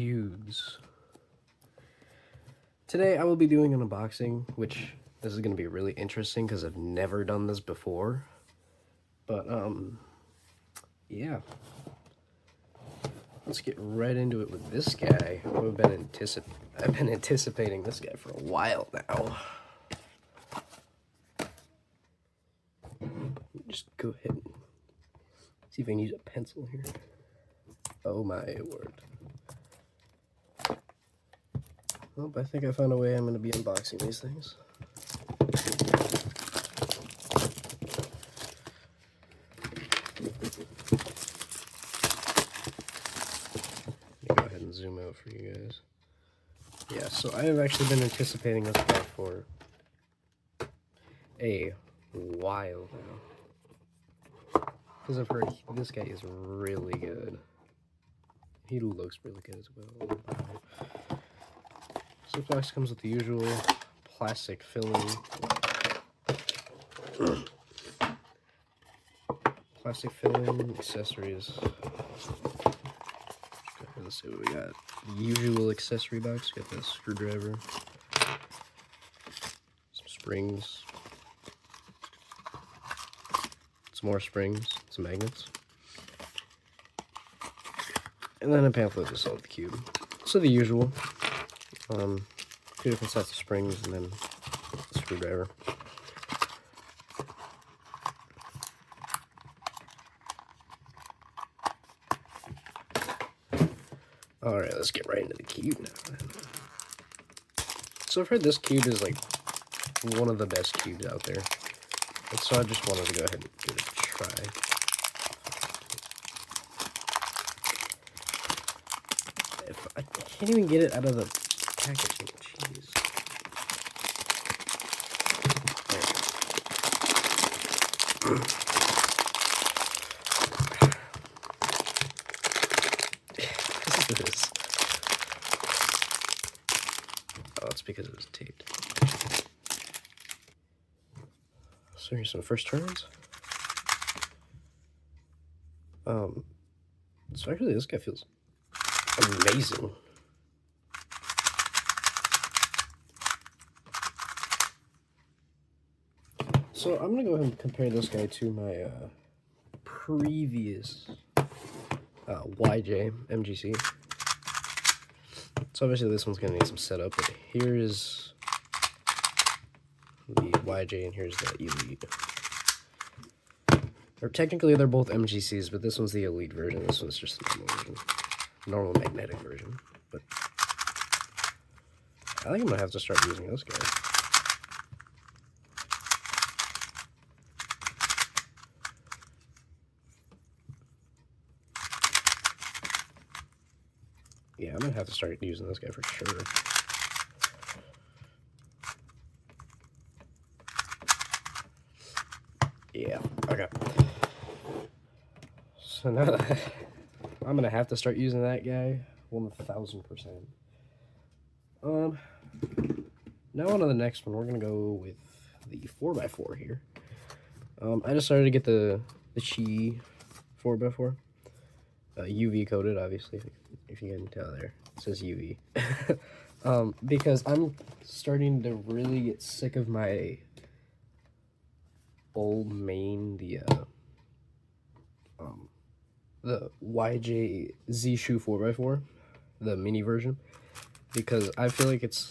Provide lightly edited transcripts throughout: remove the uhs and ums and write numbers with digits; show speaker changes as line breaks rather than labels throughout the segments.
dudes. Today I will be doing an unboxing, which this is going to be really interesting because I've never done this before. But, yeah. Let's get right into it with this guy. I've been anticipating this guy for a while now. Just go ahead and see if I can use a pencil here. Oh my word. Well, I think I found a way I'm going to be unboxing these things. Let me go ahead and zoom out for you guys. Yeah, so I have actually been anticipating this guy for a while now. Because I've heard this guy is really good. He looks really good as well. So the box comes with the usual plastic filling. Plastic filling, accessories. Let's see what we got. The usual accessory box. Got the screwdriver. Some springs. Some more springs. Some magnets. And then a pamphlet to solve the cube. So the usual. Two different sets of springs and then a screwdriver. Alright, let's get right into the cube now. So I've heard this cube is like one of the best cubes out there. And so I just wanted to go ahead and give it a try. If I can't even get it out of the packaging, jeez. What is this? Oh, it's because it was taped. So here's some first turns. So actually this guy feels amazing. So I'm gonna go ahead and compare this guy to my previous YJ MGC. So obviously this one's gonna need some setup, but here is the YJ and here's the Elite. Or technically they're both MGCs, but this one's the Elite version. This one's just the normal version, normal magnetic version. But I think I'm gonna have to start using this guy. Yeah, I'm gonna have to start using this guy for sure. Yeah, okay. So now I'm gonna have to start using that guy 1000%. Now on to the next one. We're gonna go with the 4x4 here. I decided to get the Qiyi 4x4. UV coated, obviously, if you can tell there. It says UV. Because I'm starting to really get sick of my old main, the YJ Zhishu 4x4, the mini version, because I feel like it's...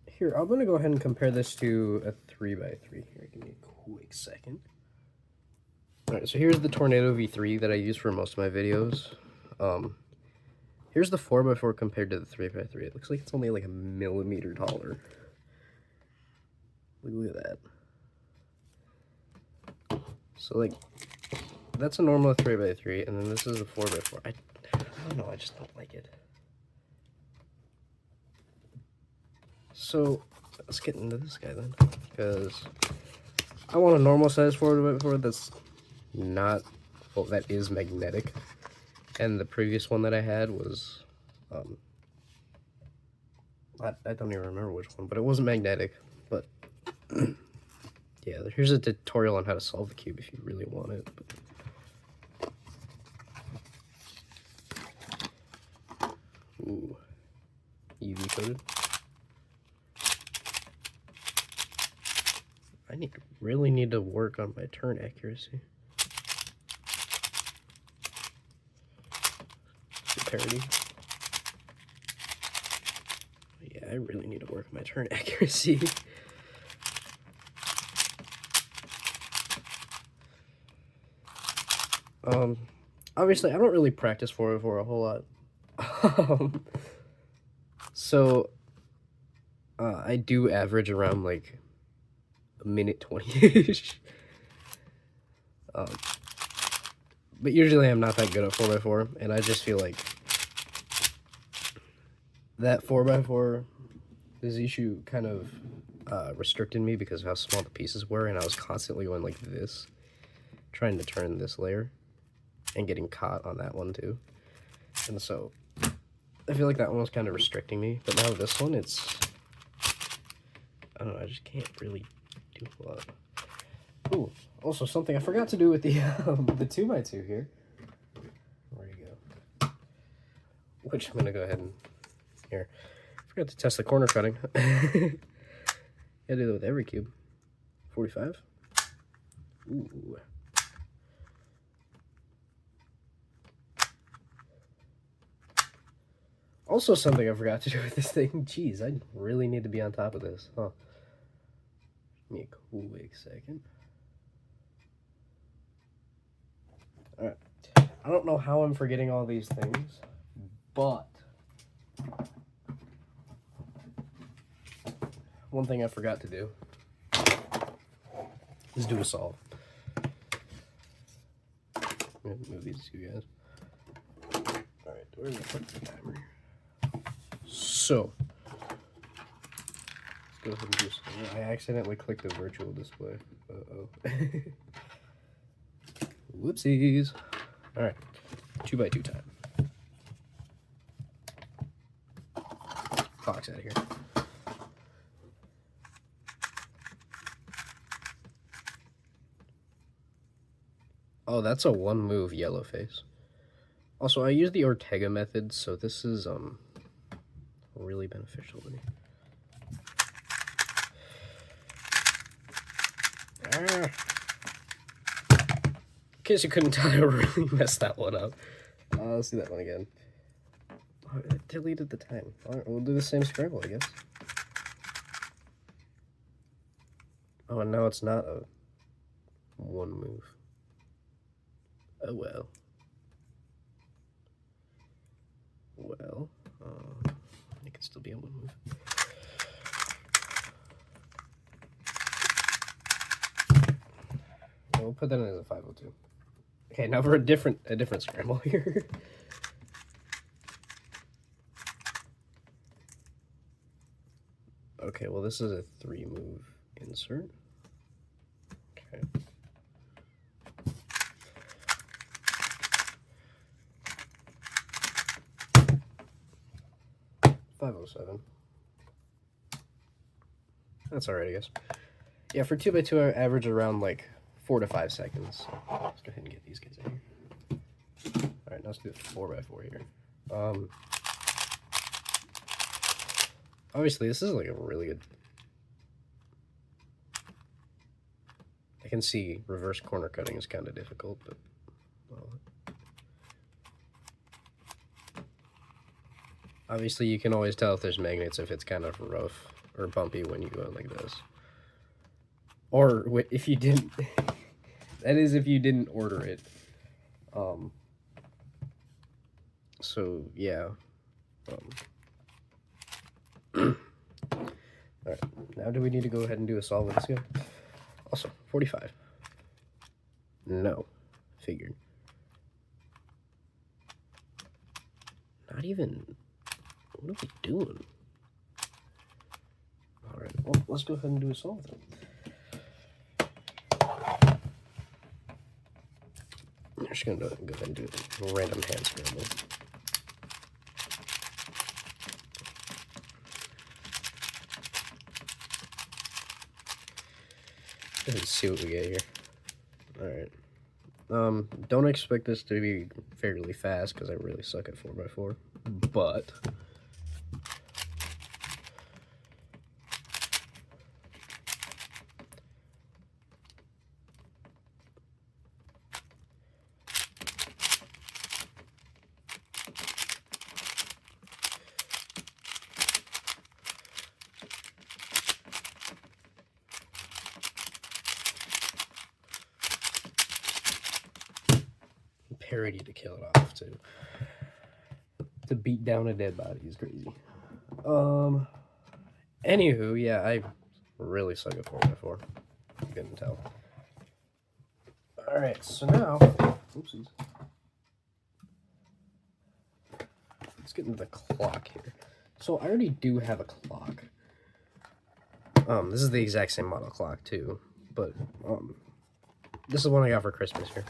Here, I'm going to go ahead and compare this to a 3x3. Here, give me a quick second. Alright, so here's the Tornado V3 that I use for most of my videos. Here's the 4x4 compared to the 3x3. It looks like it's only like a millimeter taller. Look at that. So like, that's a normal 3x3, and then this is a 4x4. I don't know, I just don't like it. So, let's get into this guy then, because I want a normal size 4x4 that's not, well, that is magnetic. And the previous one that I had was, I don't even remember which one, but it wasn't magnetic. But yeah, here's a tutorial on how to solve the cube if you really want it. But, ooh. coated. I really need to work on my turn accuracy. Parity. Yeah, I really need to work on my turn accuracy. Obviously, I don't really practice 4x4 a whole lot. So, I do average around like a minute 20-ish. But usually I'm not that good at 4x4, and I just feel like that 4x4, the Zhishu kind of restricted me because of how small the pieces were, and I was constantly going like this, trying to turn this layer, and getting caught on that one too. And so, I feel like that one was kind of restricting me, but now this one, it's, I don't know, I just can't really do a lot. Ooh, also something I forgot to do with the 2x2 here. Where you go? Which I'm gonna go ahead and here. Forgot to test the corner cutting. Gotta do that with every cube. 45. Ooh. Also something I forgot to do with this thing. Jeez, I really need to be on top of this, huh? Give me a quick second. Alright. I don't know how I'm forgetting all these things, but one thing I forgot to do is do a solve. I'm gonna move these two guys. Alright, where did I put the timer? So, let's go ahead and do some. I accidentally clicked the virtual display. Uh-oh. Whoopsies. Alright, 2x2 time. Clock's out of here. Oh, that's a one move yellow face. Also, I use the Ortega method, so this is really beneficial to me. In case you couldn't tell, I really messed that one up. Let's do that one again. Oh, it deleted the time. Alright, we'll do the same scramble, I guess. Oh, and now it's not a one move. Oh well. Well, it can still be a one move. We'll put that in as a 502. Okay, now for a different scramble here. Okay, well this is a 3 move insert. Okay. .507. That's alright, I guess. Yeah, for 2x2 I average around like 4 to 5 seconds. So let's go ahead and get these guys in here. Alright, now let's do 4x4 here. Obviously this is like a really good... I can see reverse corner cutting is kind of difficult, but... well, obviously you can always tell if there's magnets if it's kind of rough or bumpy when you go in like this. Or if you didn't... that is if you didn't order it. So, yeah. Alright, now do we need to go ahead and do a solve with this guy? Also, 45. No. Figured. Not even... what are we doing? Alright, well, let's go ahead and do a solve then. I'm just going to go ahead and do a random hand scramble. Let's see what we get here. Alright. Don't expect this to be fairly fast because I really suck at 4x4. But dexterity to kill it off too. To beat down a dead body is crazy. Anywho, yeah, I really suck at 4x4. You couldn't tell. Alright, so now, oopsies. Let's get into the clock here. So I already do have a clock. This is the exact same model clock too, but this is one I got for Christmas here.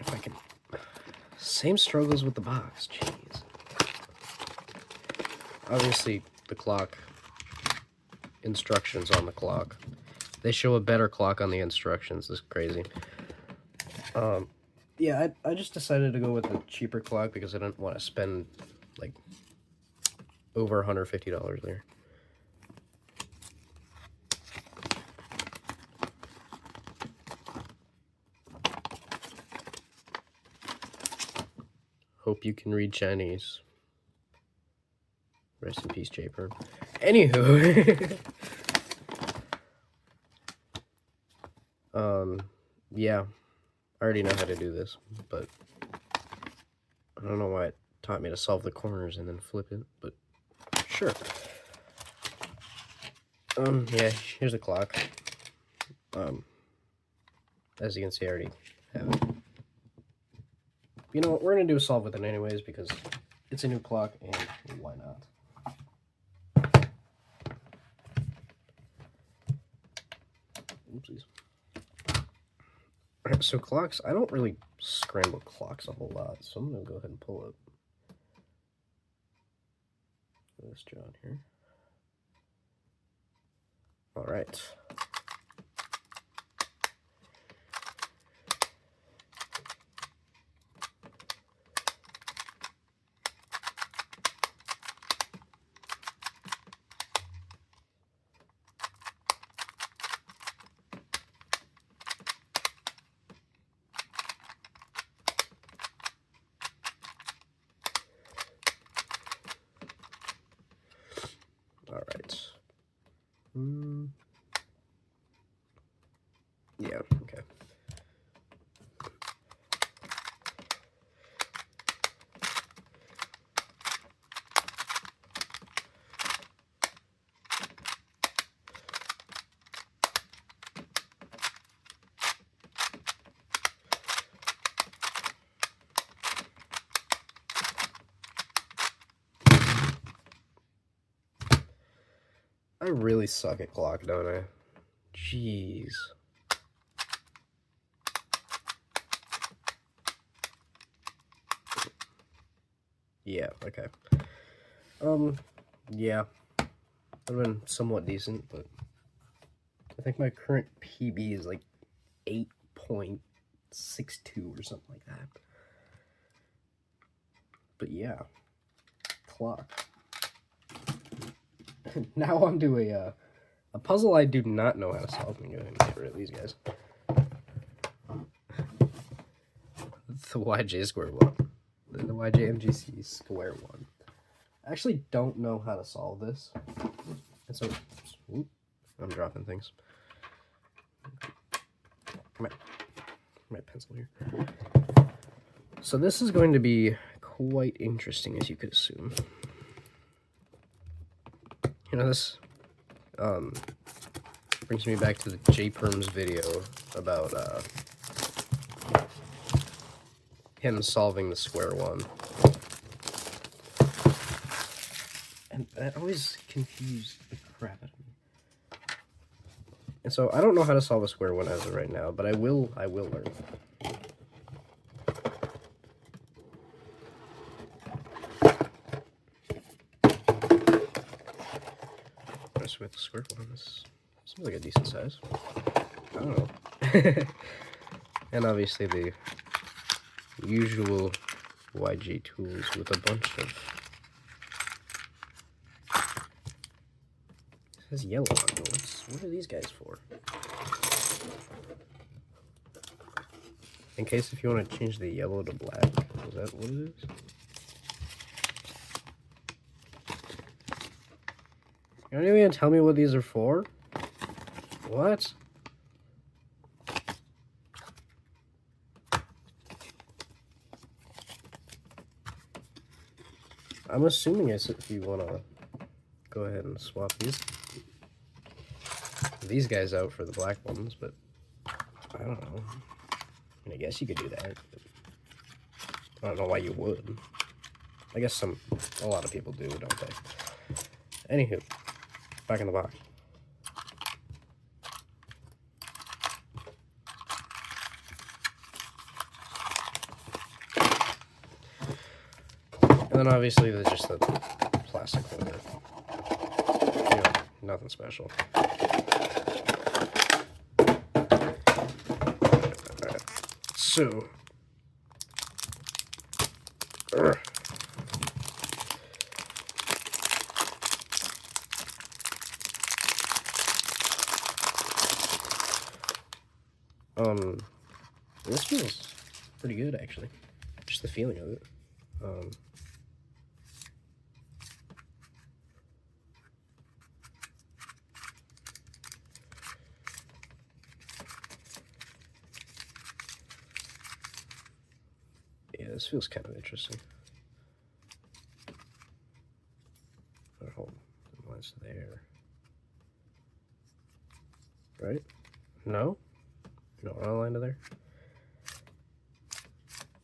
If I can, same struggles with the box. Jeez. Obviously, the clock instructions on the clock. They show a better clock on the instructions. This is crazy. Yeah, I just decided to go with the cheaper clock because I didn't want to spend like over $150 there. Hope you can read Chinese. Rest in peace, J Perm. Anywho. Yeah. I already know how to do this, but I don't know why it taught me to solve the corners and then flip it, but sure. Yeah, here's the clock. As you can see, I already have it. You know what, we're gonna do a solve with it anyways because it's a new clock and why not? Oopsies. Alright, so clocks, I don't really scramble clocks a whole lot, so I'm gonna go ahead and pull up this John here. Alright. Alright. Yeah, okay. I really suck at clock, don't I? Jeez. Yeah, okay. Yeah. I've been somewhat decent, but I think my current PB is like 8.62 or something like that. But yeah. Clock. Now on to a puzzle I do not know how to solve. Let me go ahead and get rid of these guys. The YJ Square-1. The YJ MGC Square-1. I actually don't know how to solve this. And so, whoop, I'm dropping things. My pencil here. So this is going to be quite interesting, as you could assume. You know, this brings me back to the J Perm's video about him solving the Square-1. And that always confused the crap out of me. And so I don't know how to solve a Square-1 as of right now, but I will learn. With the Square-1, this seems like a decent size. I don't know. And obviously the usual YG tools with a bunch of... It says yellow on it. What are these guys for? In case if you want to change the yellow to black. Is that what it is? You're not even gonna tell me what these are for? What? I'm assuming if you want to go ahead and swap these guys out for the black ones, but I don't know. I mean, I guess you could do that. I don't know why you would. I guess a lot of people do, don't they? Anywho, back in the box. And then obviously there's just the plastic holder. You know, nothing special. Alright, so this feels pretty good actually. Just the feeling of it. Yeah, this feels kind of interesting. Hold mine's there. Right? No? No, line to there.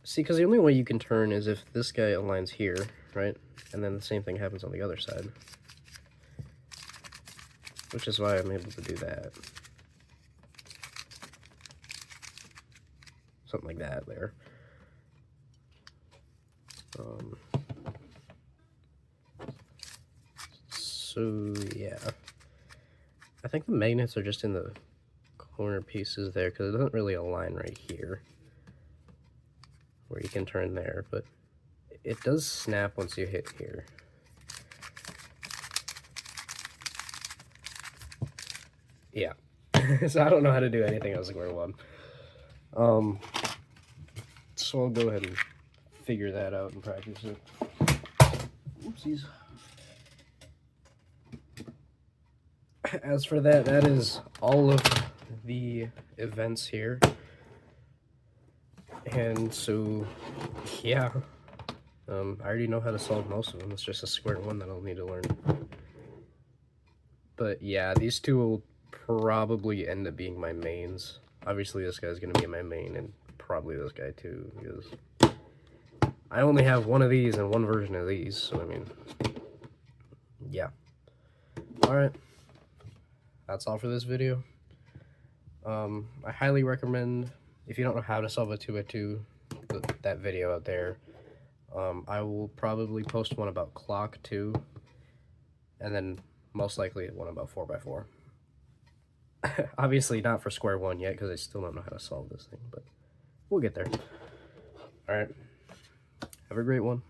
See, because the only way you can turn is if this guy aligns here, right? And then the same thing happens on the other side. Which is why I'm able to do that. Something like that there. So, yeah. I think the magnets are just in the corner pieces there, because it doesn't really align right here where you can turn there, but it does snap once you hit here. Yeah. So I don't know how to do anything on Square-1. So I'll go ahead and figure that out and practice it. Oopsies. As for that is all of the events here. And so, yeah. I already know how to solve most of them. It's just a Square-1 that I'll need to learn. But yeah, these two will probably end up being my mains. Obviously this guy's going to be my main, and probably this guy too, because I only have one of these and one version of these, so I mean, yeah. Alright, that's all for this video. I highly recommend, if you don't know how to solve a 2x2, that video out there. I will probably post one about clock too, and then most likely one about 4x4. Obviously not for Square-1 yet, because I still don't know how to solve this thing, but we'll get there. Alright, have a great one.